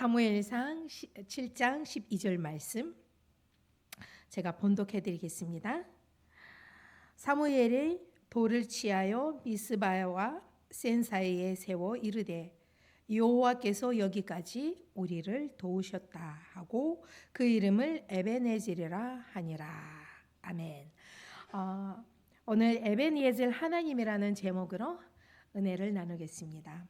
사무엘상 7장 12절 말씀 제가 번독해 드리겠습니다. 사무엘이 돌을 취하여 미스바와 센 사이에 세워 이르되 여호와께서 여기까지 우리를 도우셨다 하고 그 이름을 에베네젤이라 하니라. 아멘. 오늘 에베네젤 하나님이라는 제목으로 은혜를 나누겠습니다.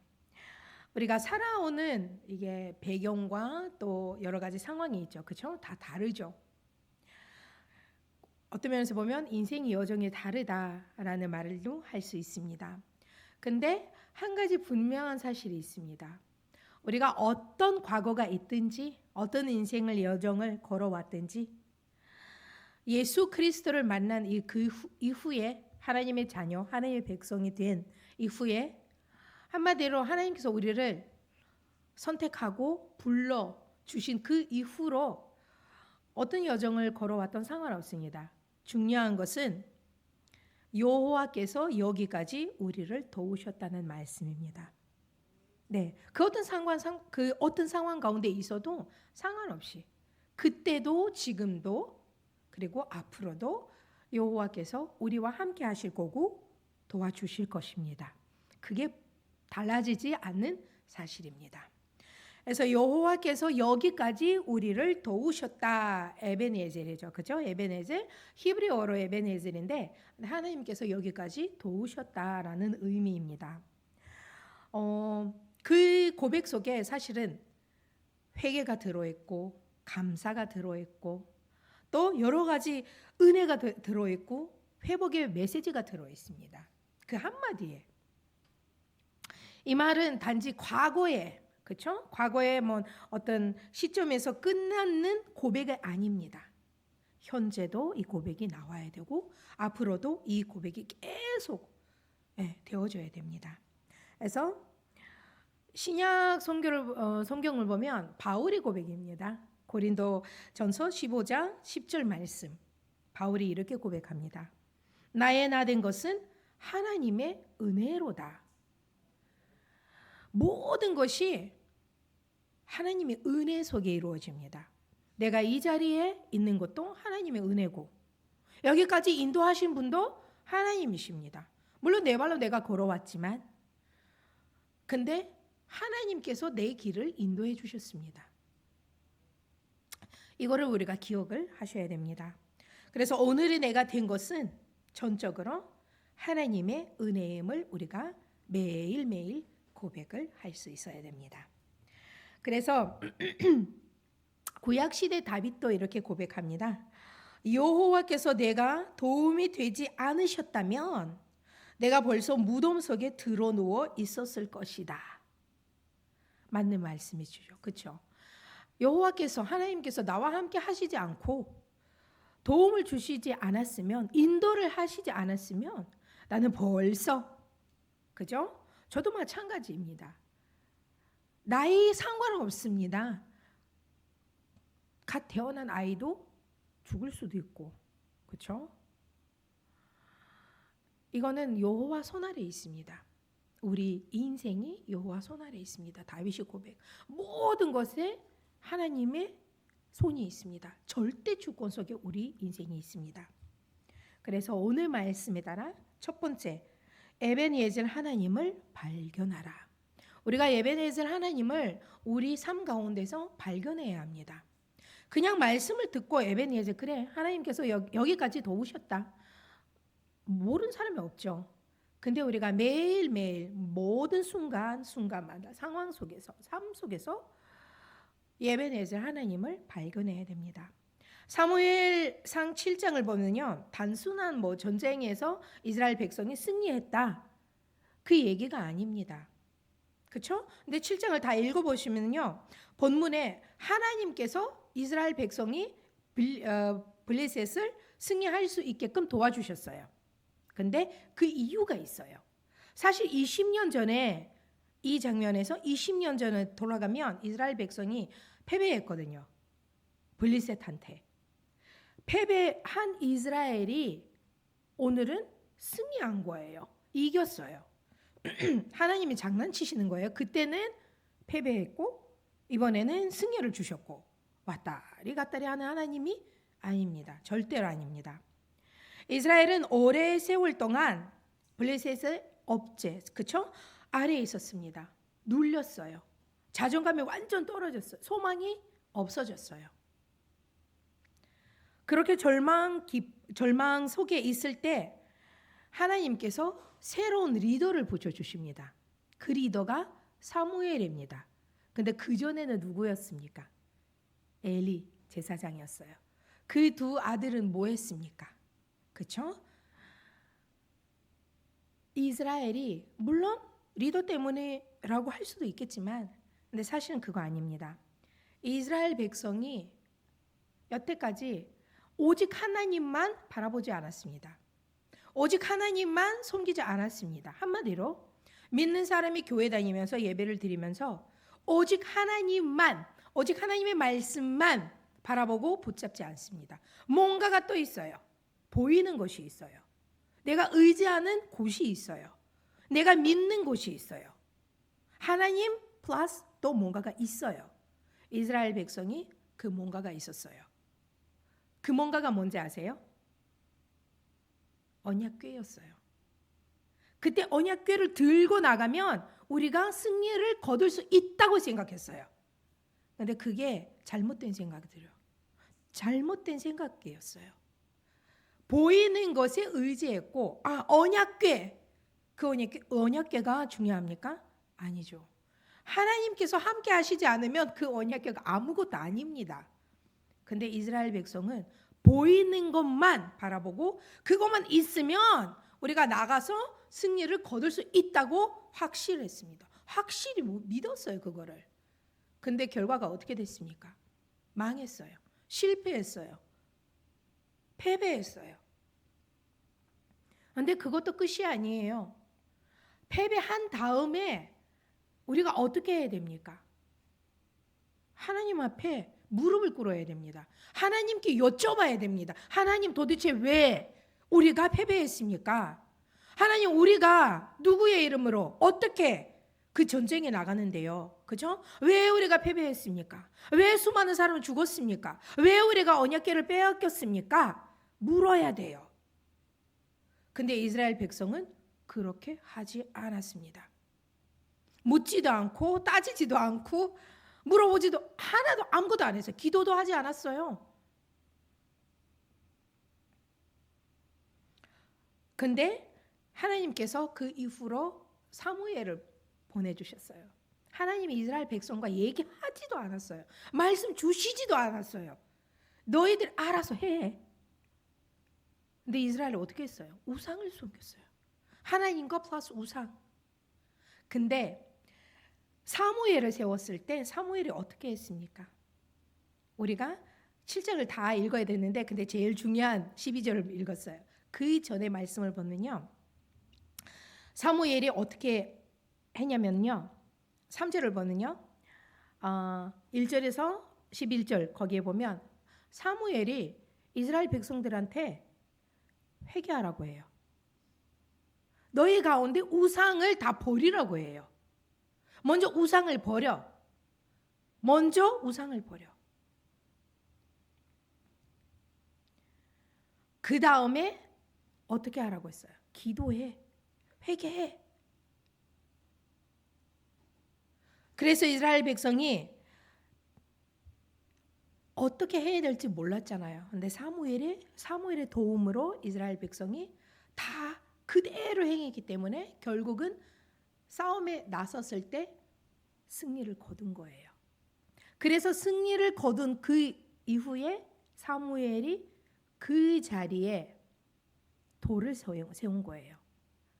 우리가 살아오는 이게 배경과 또 여러 가지 상황이 있죠. 그렇죠? 다 다르죠. 어떤 면에서 보면 인생의 여정이 다르다라는 말도 할 수 있습니다. 근데 한 가지 분명한 사실이 있습니다. 우리가 어떤 과거가 있든지 어떤 인생의 여정을 걸어왔든지 예수 그리스도를 만난 이후에 하나님의 자녀, 하나님의 백성이 된 이후에 한마디로 하나님께서 우리를 선택하고 불러주신 그 이후로 어떤 여정을 걸어왔던 상관없습니다. 중요한 것은 여호와께서 여기까지 우리를 도우셨다는 말씀입니다. 네, 그 어떤 상황 가운데 있어도 상관없이 그때도 지금도 그리고 앞으로도 여호와께서 우리와 함께 하실 거고 도와주실 것입니다. 그게 달라지지 않는 사실입니다. 그래서 여호와께서 여기까지 우리를 도우셨다. 에베네젤이죠. 그죠? 에베네젤, 히브리어로 에베네젤인데 하나님께서 여기까지 도우셨다라는 의미입니다. 그 고백 속에 사실은 회개가 들어있고 감사가 들어있고 또 여러 가지 은혜가 들어있고 회복의 메시지가 들어있습니다. 그 한마디에 이 말은 단지 과거에 그렇죠? 과거의 어떤 시점에서 끝나는 고백이 아닙니다. 현재도 이 고백이 나와야 되고 앞으로도 이 고백이 계속 되어져야 됩니다. 그래서 신약 성경을 보면 바울의 고백입니다. 고린도전서 15장 10절 말씀. 바울이 이렇게 고백합니다. 나의 나 된 것은 하나님의 은혜로다. 모든 것이 하나님의 은혜 속에 이루어집니다. 내가 이 자리에 있는 것도 하나님의 은혜고 여기까지 인도하신 분도 하나님이십니다. 물론 내 발로 내가 걸어왔지만 근데 하나님께서 내 길을 인도해 주셨습니다. 이거를 우리가 기억을 하셔야 됩니다. 그래서 오늘의 내가 된 것은 전적으로 하나님의 은혜임을 우리가 매일매일 고백을 할 수 있어야 됩니다. 그래서 구약시대 다윗도 이렇게 고백합니다. 여호와께서 내가 도움이 되지 않으셨다면 내가 벌써 무덤 속에 드러누워 있었을 것이다. 맞는 말씀이죠. 그렇죠? 여호와께서 하나님께서 나와 함께 하시지 않고 도움을 주시지 않았으면 인도를 하시지 않았으면 나는 벌써 그죠? 저도 마찬가지입니다. 나이 상관없습니다. 갓 태어난 아이도 죽을 수도 있고, 그렇죠? 이거는 여호와 손 아래 있습니다. 우리 인생이 여호와 손 아래 있습니다. 다윗의 고백. 모든 것에 하나님의 손이 있습니다. 절대 주권 속에 우리 인생이 있습니다. 그래서 오늘 말씀에 따라 첫 번째 에베네젤 하나님을 발견하라. 우리가 에베네젤 하나님을 우리 삶 가운데서 발견해야 합니다. 그냥 말씀을 듣고 에베네젤 그래 하나님께서 여기까지 도우셨다. 모르는 사람이 없죠. 근데 우리가 매일매일 모든 순간마다 상황 속에서 삶 속에서 에베네젤 하나님을 발견해야 됩니다. 사무엘상 7장을 보면요. 단순한 전쟁에서 이스라엘 백성이 승리했다. 그 얘기가 아닙니다. 그렇죠? 근데 7장을 다 읽어보시면요. 본문에 하나님께서 이스라엘 백성이 블레셋을 승리할 수 있게끔 도와주셨어요. 근데 그 이유가 있어요. 사실 20년 전에 이 장면에서 20년 전에 돌아가면 이스라엘 백성이 패배했거든요. 블레셋한테. 패배한 이스라엘이 오늘은 승리한 거예요. 이겼어요. 하나님이 장난치시는 거예요. 그때는 패배했고 이번에는 승리를 주셨고 왔다리 갔다리 하는 하나님이 아닙니다. 절대로 아닙니다. 이스라엘은 오랜 세월 동안 블레셋의 업체, 그쵸? 아래에 있었습니다. 눌렸어요. 자존감이 완전 떨어졌어요. 소망이 없어졌어요. 그렇게 절망 속에 있을 때 하나님께서 새로운 리더를 붙여주십니다. 그 리더가 사무엘입니다. 근데 그전에는 누구였습니까? 엘리 제사장이었어요. 그 두 아들은 뭐 했습니까? 그렇죠? 이스라엘이 물론 리더 때문에라고 할 수도 있겠지만 근데 사실은 그거 아닙니다. 이스라엘 백성이 여태까지 오직 하나님만 바라보지 않았습니다. 오직 하나님만 섬기지 않았습니다. 한마디로 믿는 사람이 교회 다니면서 예배를 드리면서 오직 하나님만, 오직 하나님의 말씀만 바라보고 붙잡지 않습니다. 뭔가가 또 있어요. 보이는 것이 있어요. 내가 의지하는 곳이 있어요. 내가 믿는 곳이 있어요. 하나님 플러스 또 뭔가가 있어요. 이스라엘 백성이 그 뭔가가 있었어요. 그 뭔가가 뭔지 아세요? 언약궤였어요. 그때 언약궤를 들고 나가면 우리가 승리를 거둘 수 있다고 생각했어요. 그런데 그게 잘못된 생각이 들어요. 잘못된 생각이었어요. 보이는 것에 의지했고 언약궤, 그 언약궤가 중요합니까? 아니죠. 하나님께서 함께 하시지 않으면 그 언약궤가 아무것도 아닙니다. 근데 이스라엘 백성은 보이는 것만 바라보고 그것만 있으면 우리가 나가서 승리를 거둘 수 있다고 확실했습니다. 확실히 믿었어요, 그거를. 근데 결과가 어떻게 됐습니까? 망했어요. 실패했어요. 패배했어요. 근데 그것도 끝이 아니에요. 패배한 다음에 우리가 어떻게 해야 됩니까? 하나님 앞에 무릎을 꿇어야 됩니다. 하나님께 여쭤봐야 됩니다. 하나님 도대체 왜 우리가 패배했습니까? 하나님 우리가 누구의 이름으로 어떻게 그 전쟁에 나가는데요. 그죠? 왜 우리가 패배했습니까? 왜 수많은 사람이 죽었습니까? 왜 우리가 언약궤를 빼앗겼습니까? 물어야 돼요. 근데 이스라엘 백성은 그렇게 하지 않았습니다. 묻지도 않고 따지지도 않고 물어보지도 하나도 아무것도 안 했어요. 기도도 하지 않았어요. 근데 하나님께서 그 이후로 사무엘을 보내주셨어요. 하나님이 이스라엘 백성과 얘기하지도 않았어요. 말씀 주시지도 않았어요. 너희들 알아서 해. 근데 이스라엘이 어떻게 했어요? 우상을 섬겼어요. 하나님과 플러스 우상. 근데 사무엘을 세웠을 때 사무엘이 어떻게 했습니까? 우리가 7장을 다 읽어야 되는데 근데 제일 중요한 12절을 읽었어요. 그 전에 말씀을 보면요. 사무엘이 어떻게 했냐면요. 3절을 보면요. 1절에서 11절 거기에 보면 사무엘이 이스라엘 백성들한테 회개하라고 해요. 너희 가운데 우상을 다 버리라고 해요. 먼저 우상을 버려. 먼저 우상을 버려. 그 다음에 어떻게 하라고 했어요? 기도해. 회개해. 그래서 이스라엘 백성이 어떻게 해야 될지 몰랐잖아요. 근데 사무엘의 도움으로 이스라엘 백성이 다 그대로 행했기 때문에 결국은 싸움에 나섰을 때 승리를 거둔 거예요. 그래서 승리를 거둔 그 이후에 사무엘이 그 자리에 돌을 세운 거예요.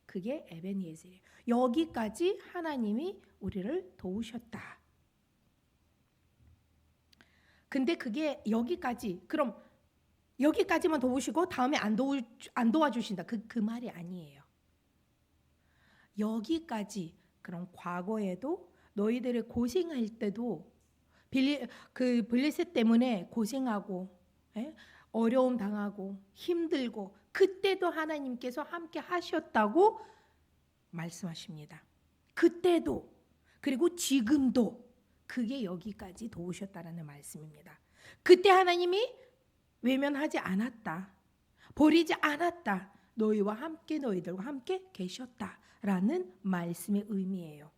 그게 에베니에셀이에요. 여기까지 하나님이 우리를 도우셨다. 근데 그게 여기까지, 그럼 여기까지만 도우시고 다음에 안 도와주신다. 그 말이 아니에요. 여기까지, 그럼 과거에도 너희들의 고생할 때도 그 블레셋 때문에 고생하고 어려움 당하고 힘들고 그때도 하나님께서 함께 하셨다고 말씀하십니다. 그때도 그리고 지금도 그게 여기까지 도우셨다라는 말씀입니다. 그때 하나님이 외면하지 않았다. 버리지 않았다. 너희와 함께 너희들과 함께 계셨다라는 말씀의 의미예요.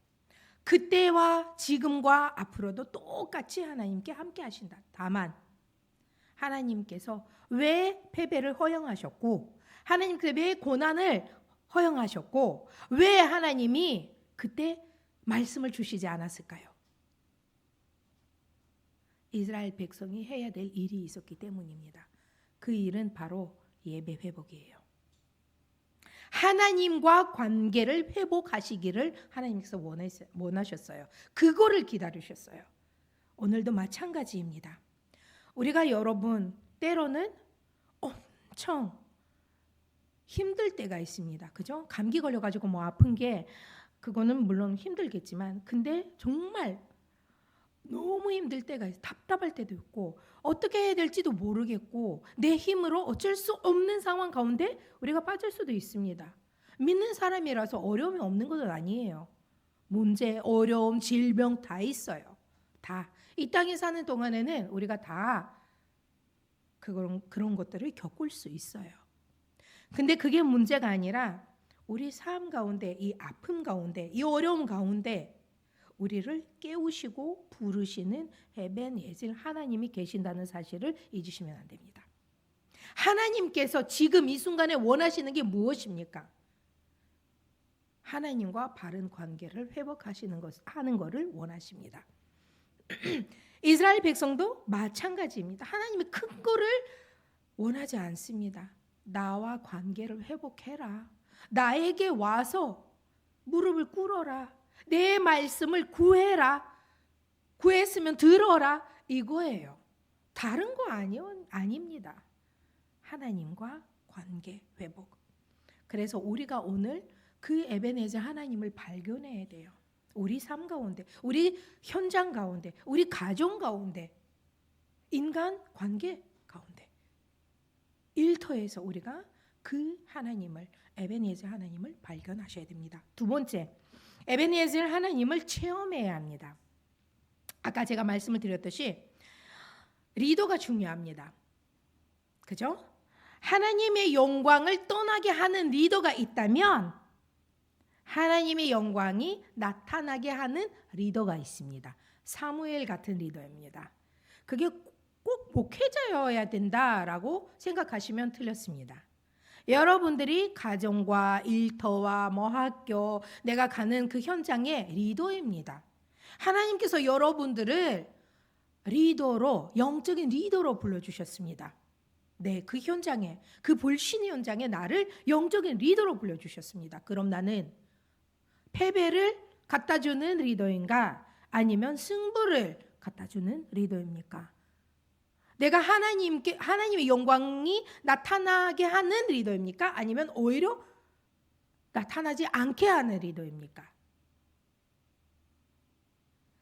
그때와 지금과 앞으로도 똑같이 하나님께 함께 하신다. 다만 하나님께서 왜 패배를 허용하셨고 하나님께서 왜 고난을 허용하셨고 왜 하나님이 그때 말씀을 주시지 않았을까요? 이스라엘 백성이 해야 될 일이 있었기 때문입니다. 그 일은 바로 예배 회복이에요. 하나님과 관계를 회복하시기를 하나님께서 원하셨어요. 그거를 기다리셨어요. 오늘도 마찬가지입니다. 우리가 여러분 때로는 엄청 힘들 때가 있습니다. 그죠? 감기 걸려가지고 뭐 아픈 게 그거는 물론 힘들겠지만 근데 정말 너무 힘들 때가 있어요. 답답할 때도 있고 어떻게 해야 될지도 모르겠고 내 힘으로 어쩔 수 없는 상황 가운데 우리가 빠질 수도 있습니다. 믿는 사람이라서 어려움이 없는 것은 아니에요. 문제, 어려움, 질병 다 있어요. 다. 이 땅에 사는 동안에는 우리가 다 그런 것들을 겪을 수 있어요. 근데 그게 문제가 아니라 우리 삶 가운데 이 아픔 가운데 이 어려움 가운데 우리를 깨우시고 부르시는 에벤에zer 하나님이 계신다는 사실을 잊으시면 안 됩니다. 하나님께서 지금 이 순간에 원하시는 게 무엇입니까? 하나님과 바른 관계를 회복하시는 하는 것을 원하십니다. 이스라엘 백성도 마찬가지입니다. 하나님이 큰 거를 원하지 않습니다. 나와 관계를 회복해라. 나에게 와서 무릎을 꿇어라. 내 말씀을 구해라. 구했으면 들어라. 이거예요. 다른 거 아닙니다. 하나님과 관계 회복. 그래서 우리가 오늘 그 에벤에zer 하나님을 발견해야 돼요. 우리 삶 가운데, 우리 현장 가운데, 우리 가정 가운데, 인간 관계 가운데, 일터에서 우리가 그 하나님을, 에벤에zer 하나님을 발견하셔야 됩니다. 두 번째, 에벤에zer 하나님을 체험해야 합니다. 아까 제가 말씀을 드렸듯이 리더가 중요합니다. 그죠? 하나님의 영광을 떠나게 하는 리더가 있다면 하나님의 영광이 나타나게 하는 리더가 있습니다. 사무엘 같은 리더입니다. 그게 꼭 목회자여야 된다라고 생각하시면 틀렸습니다. 여러분들이 가정과 일터와 학교, 내가 가는 그 현장의 리더입니다. 하나님께서 여러분들을 리더로, 영적인 리더로 불러주셨습니다. 네, 그 현장에, 그 불신의 현장에 나를 영적인 리더로 불러주셨습니다. 그럼 나는 패배를 갖다주는 리더인가? 아니면 승부를 갖다주는 리더입니까? 내가 하나님의 영광이 나타나게 하는 리더입니까? 아니면 오히려 나타나지 않게 하는 리더입니까?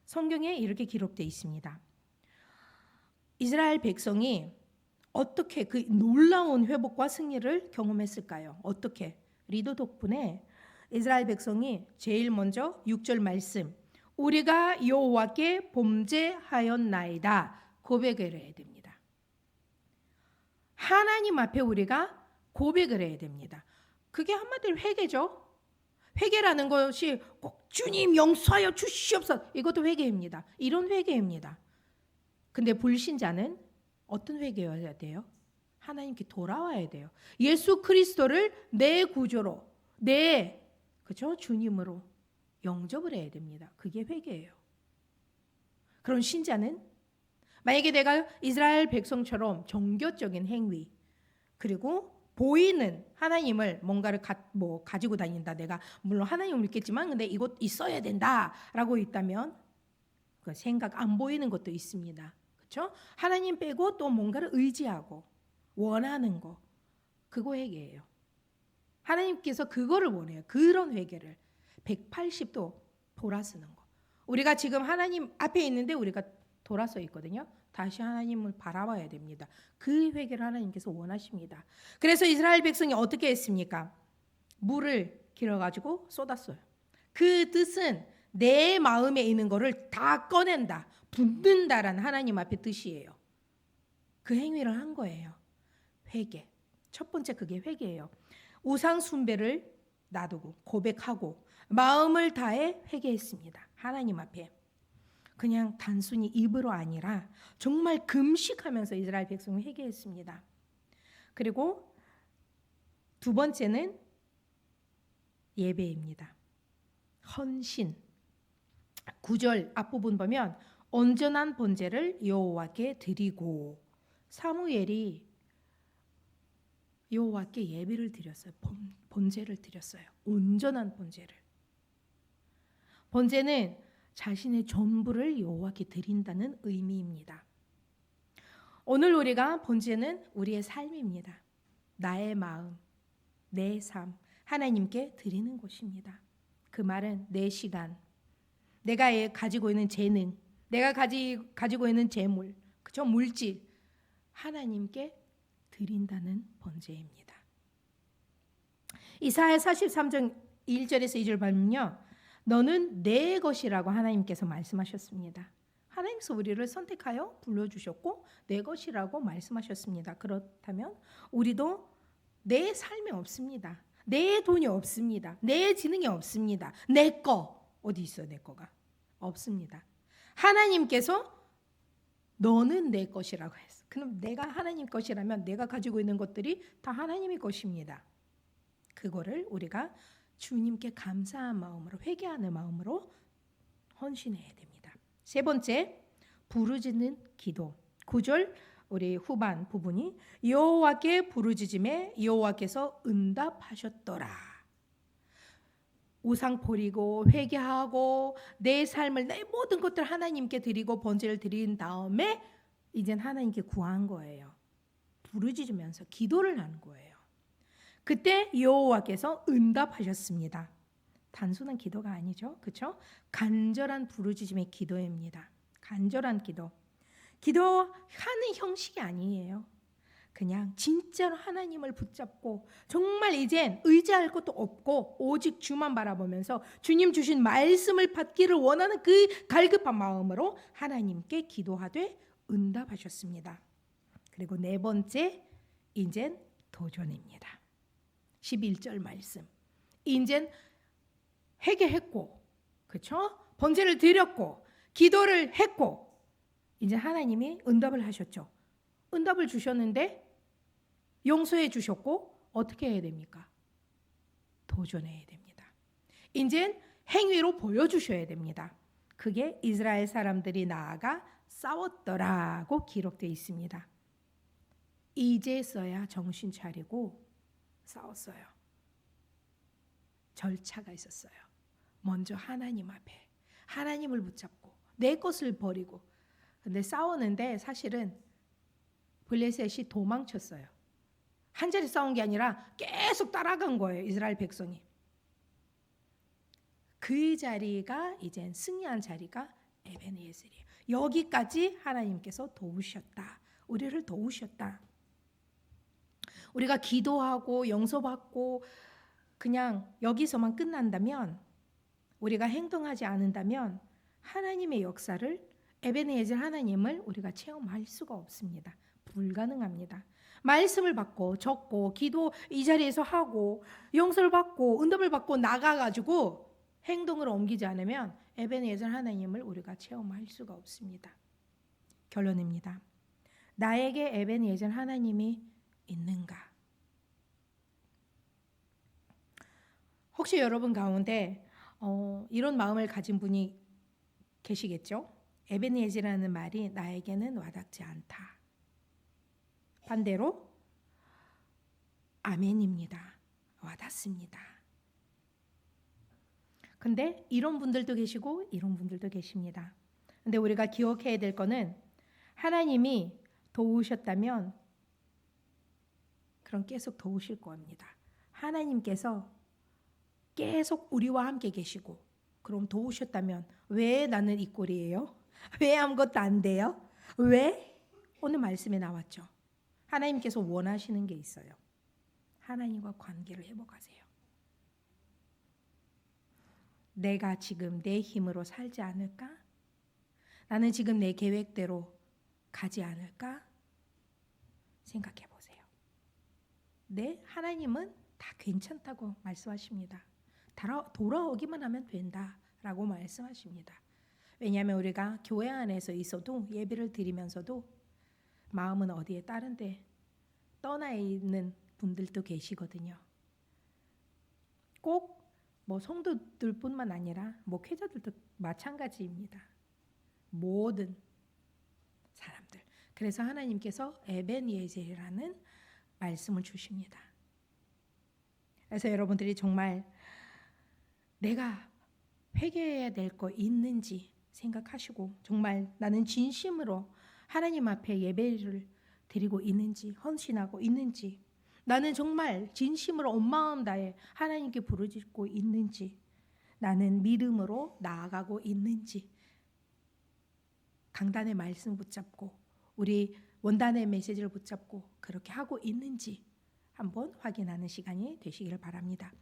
성경에 이렇게 기록되어 있습니다. 이스라엘 백성이 어떻게 그 놀라운 회복과 승리를 경험했을까요? 어떻게? 리더 덕분에 이스라엘 백성이 제일 먼저 6절 말씀, 우리가 여호와께 범죄하였나이다 고백을 해야 됩니다. 하나님 앞에 우리가 고백을 해야 됩니다. 그게 한마디로 회개죠. 회개라는 것이 꼭 주님 용서하여 주시옵소서, 이것도 회개입니다. 이런 회개입니다. 근데 불신자는 어떤 회개여야 돼요? 하나님께 돌아와야 돼요. 예수 그리스도를 내 구조로, 내 그죠? 주님으로 영접을 해야 됩니다. 그게 회개예요. 그런 신자는 만약에 내가 이스라엘 백성처럼 종교적인 행위 그리고 보이는 하나님을 뭔가를 가지고 다닌다. 내가 물론 하나님을 믿겠지만 근데 이것 있어야 된다라고 있다면 그 생각 안 보이는 것도 있습니다. 그렇죠? 하나님 빼고 또 뭔가를 의지하고 원하는 거 그거 회개예요. 하나님께서 그거를 원해요. 그런 회개를 180도 돌아서는 거. 우리가 지금 하나님 앞에 있는데 우리가 돌아서 있거든요. 다시 하나님을 바라봐야 됩니다. 그 회개를 하나님께서 원하십니다. 그래서 이스라엘 백성이 어떻게 했습니까? 물을 길어가지고 쏟았어요. 그 뜻은 내 마음에 있는 거를 다 꺼낸다, 붓는다라는 하나님 앞에 뜻이에요. 그 행위를 한 거예요. 회개. 첫 번째 그게 회개예요. 우상 숭배를 놔두고 고백하고 마음을 다해 회개했습니다. 하나님 앞에. 그냥 단순히 입으로 아니라 정말 금식하면서 이스라엘 백성을 회개했습니다. 그리고 두 번째는 예배입니다. 헌신. 9절 앞부분 보면 온전한 번제를 여호와께 드리고, 사무엘이 여호와께 예배를 드렸어요. 번제를 드렸어요. 온전한 번제를. 번제는 자신의 전부를 여호와께 드린다는 의미입니다. 오늘 우리가 번제는 우리의 삶입니다. 나의 마음, 내 삶, 하나님께 드리는 것입니다. 그 말은 내 시간, 내가 가지고 있는 재능, 내가 가지고 있는 재물, 그죠? 물질, 하나님께 드린다는 번제입니다. 이사야 43장 1절에서 2절 보면요, 너는 내 것이라고 하나님께서 말씀하셨습니다. 하나님께서 우리를 선택하여 불러주셨고 내 것이라고 말씀하셨습니다. 그렇다면 우리도 내 삶이 없습니다. 내 돈이 없습니다. 내 지능이 없습니다. 내 거 어디 있어요? 내 거가 없습니다. 하나님께서 너는 내 것이라고 했어. 그럼 내가 하나님 것이라면 내가 가지고 있는 것들이 다 하나님의 것입니다. 그거를 우리가 주님께 감사한 마음으로, 회개하는 마음으로 헌신해야 됩니다. 세 번째, 부르짖는 기도. 9절 우리 후반 부분이 여호와께 부르짖음에 여호와께서 응답하셨더라. 우상 버리고 회개하고 내 삶을, 내 모든 것들 하나님께 드리고 번제를 드린 다음에 이젠 하나님께 구한 거예요. 부르짖으면서 기도를 하는 거예요. 그때 여호와께서 응답하셨습니다. 단순한 기도가 아니죠. 그렇죠? 간절한 부르짖음의 기도입니다. 간절한 기도. 기도하는 형식이 아니에요. 그냥 진짜로 하나님을 붙잡고 정말 이젠 의지할 것도 없고 오직 주만 바라보면서 주님 주신 말씀을 받기를 원하는 그 갈급한 마음으로 하나님께 기도하되 응답하셨습니다. 그리고 네 번째, 이젠 도전입니다. 11절 말씀. 이젠 회개했고, 그렇죠? 번제를 드렸고, 기도를 했고, 이제 하나님이 응답을 하셨죠. 응답을 주셨는데 용서해 주셨고 어떻게 해야 됩니까? 도전해야 됩니다. 이제 행위로 보여주셔야 됩니다. 그게 이스라엘 사람들이 나아가 싸웠더라고 기록되어 있습니다. 이제서야 정신 차리고 싸웠어요. 절차가 있었어요. 먼저 하나님 앞에 하나님을 붙잡고 내 것을 버리고. 근데 싸우는데 사실은 블레셋이 도망쳤어요. 한 자리 싸운 게 아니라 계속 따라간 거예요. 이스라엘 백성이. 그 자리가 이젠 승리한 자리가 에베네에셀이에요. 여기까지 하나님께서 도우셨다. 우리를 도우셨다. 우리가 기도하고 용서받고 그냥 여기서만 끝난다면, 우리가 행동하지 않는다면 하나님의 역사를, 에베네에셀 하나님을 우리가 체험할 수가 없습니다. 불가능합니다. 말씀을 받고 적고 기도 이 자리에서 하고 용서를 받고 응답을 받고 나가가지고 행동으로 옮기지 않으면 에베네에셀 하나님을 우리가 체험할 수가 없습니다. 결론입니다. 나에게 에베네에셀 하나님이 있는가? 혹시 여러분 가운데 이런 마음을 가진 분이 계시겠죠? 에베네에셀이라는 말이 나에게는 와닿지 않다. 반대로 아멘입니다. 와닿습니다. 근데 이런 분들도 계시고 이런 분들도 계십니다. 근데 우리가 기억해야 될 거는 하나님이 도우셨다면 그럼 계속 도우실 겁니다. 하나님께서 계속 우리와 함께 계시고 그럼 도우셨다면 왜 나는 이 꼴이에요? 왜 아무것도 안 돼요? 왜? 오늘 말씀에 나왔죠. 하나님께서 원하시는 게 있어요. 하나님과 관계를 회복하세요. 내가 지금 내 힘으로 살지 않을까? 나는 지금 내 계획대로 가지 않을까? 생각해 보세요. 네, 하나님은 다 괜찮다고 말씀하십니다. 돌아오기만 하면 된다라고 말씀하십니다. 왜냐하면 우리가 교회 안에서 있어도 예배를 드리면서도 마음은 어디에 다른 데 떠나 있는 분들도 계시거든요. 꼭 뭐 성도들뿐만 아니라 목회자들도 마찬가지입니다. 모든 사람들. 그래서 하나님께서 에벤예젤이라는 말씀을 주십니다. 그래서 여러분들이 정말 내가 회개해야 될 거 있는지 생각하시고 정말 나는 진심으로 하나님 앞에 예배를 드리고 있는지 헌신하고 있는지 나는 정말 진심으로 온 마음 다해 하나님께 부르짖고 있는지 나는 믿음으로 나아가고 있는지 강단의 말씀 붙잡고 우리 원단의 메시지를 붙잡고 그렇게 하고 있는지 한번 확인하는 시간이 되시기를 바랍니다.